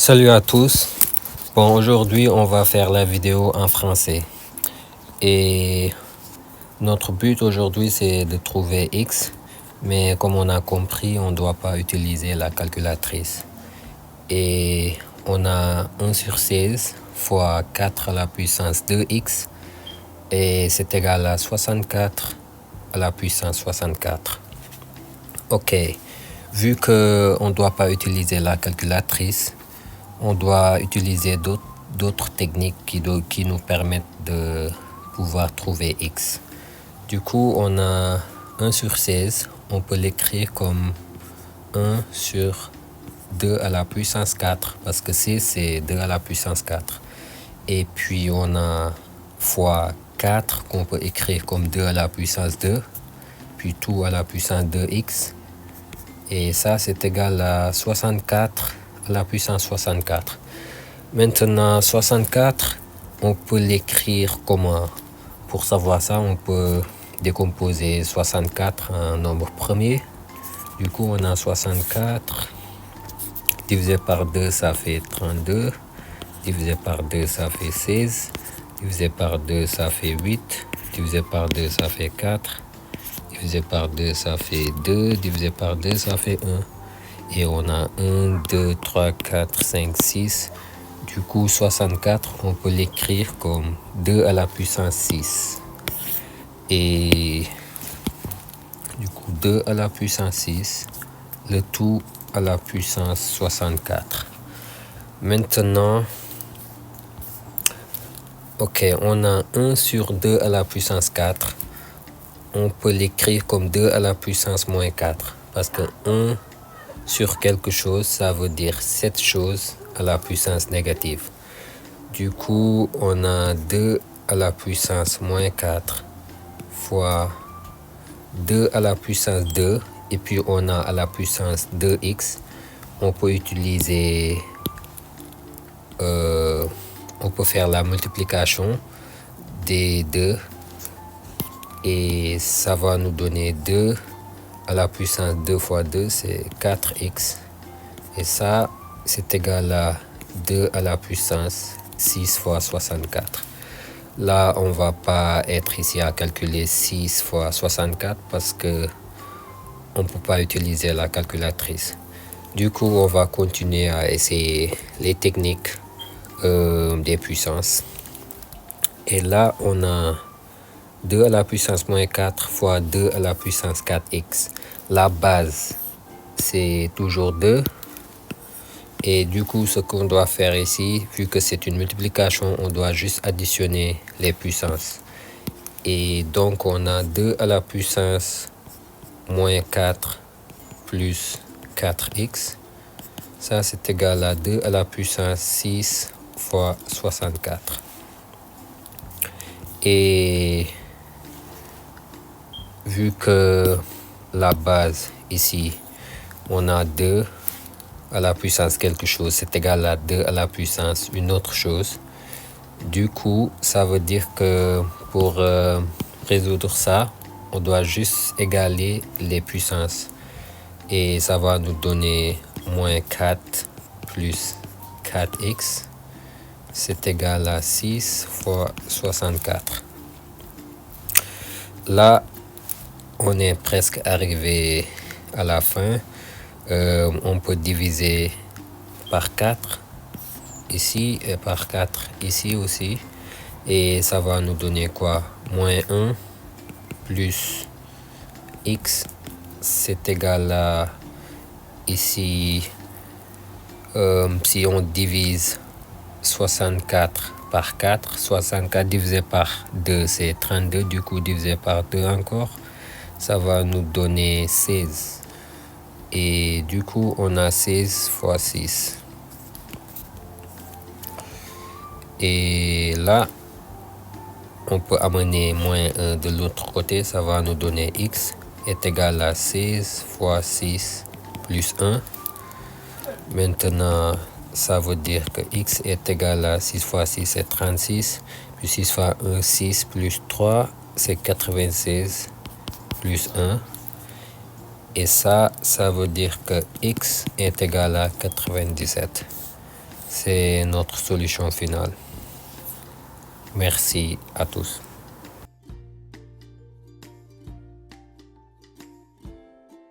Salut à tous. Bon, aujourd'hui, on va faire la vidéo en français. Et notre but aujourd'hui, c'est de trouver x. Mais comme on a compris, on ne doit pas utiliser la calculatrice. Et on a 1 sur 16 fois 4 à la puissance 2x. Et c'est égal à 64 à la puissance 64. Ok. Vu qu'on ne doit pas utiliser la calculatrice, on doit utiliser d'autres techniques qui nous permettent de pouvoir trouver x. Du coup, on a 1 sur 16. On peut l'écrire comme 1 sur 2 à la puissance 4. Parce que 6, c'est 2 à la puissance 4. Et puis, on a fois 4 qu'on peut écrire comme 2 à la puissance 2. Puis tout à la puissance 2x. Et ça, c'est égal à 64 à la puissance 64. Maintenant, 64, on peut l'écrire comment? Pour savoir ça, on peut décomposer 64 en nombre premier. Du coup, on a 64 divisé par 2, ça fait 32. Divisé par 2, ça fait 16. Divisé par 2, ça fait 8. Divisé par 2, ça fait 4. Divisé par 2, ça fait 2. Divisé par 2, ça fait 1. Et on a 1, 2, 3, 4, 5, 6. Du coup, 64, on peut l'écrire comme 2 à la puissance 6. Et du coup, 2 à la puissance 6, le tout à la puissance 64. Maintenant, ok, on a 1 sur 2 à la puissance 4. On peut l'écrire comme 2 à la puissance moins 4. Parce que 1 sur quelque chose, ça veut dire cette chose à la puissance négative. Du coup, on a 2 à la puissance moins 4 fois 2 à la puissance 2. Et puis, on a à la puissance 2x. On peut utiliser... on peut faire la multiplication des 2. Et ça va nous donner 2 à la puissance 2 fois 2, c'est 4x. Et ça, c'est égal à 2 à la puissance 6 fois 64. Là, on va pas être ici à calculer 6 fois 64 parce que on peut pas utiliser la calculatrice. Du coup, on va continuer à essayer les techniques des puissances. Et là, on a 2 à la puissance moins 4 fois 2 à la puissance 4x. La base, c'est toujours 2. Et du coup, ce qu'on doit faire ici, vu que c'est une multiplication, on doit juste additionner les puissances. Et donc, on a 2 à la puissance moins 4 plus 4x. Ça, c'est égal à 2 à la puissance 6 fois 64. Et vu que la base ici, on a 2 à la puissance quelque chose, c'est égal à 2 à la puissance une autre chose. Du coup, ça veut dire que pour résoudre ça, on doit juste égaler les puissances. Et ça va nous donner moins 4 plus 4x. C'est égal à 6 fois 64. Là, on est presque arrivé à la fin. On peut diviser par 4 ici et par 4 ici aussi. Et ça va nous donner quoi? Moins 1 plus x, c'est égal à ici, si on divise 64 par 4, 64 divisé par 2, c'est 32. Du coup, divisé par 2 encore, ça va nous donner 16. Et du coup, on a 16 fois 6. Et là, on peut amener moins 1 de l'autre côté. Ça va nous donner x est égal à 16 fois 6 plus 1. Maintenant, ça veut dire que x est égal à 6 fois 6, c'est 36. Puis 6 fois 1, 6 plus 3, c'est 96 plus 1. Et ça veut dire que x est égal à 97. C'est notre solution finale. Merci à tous.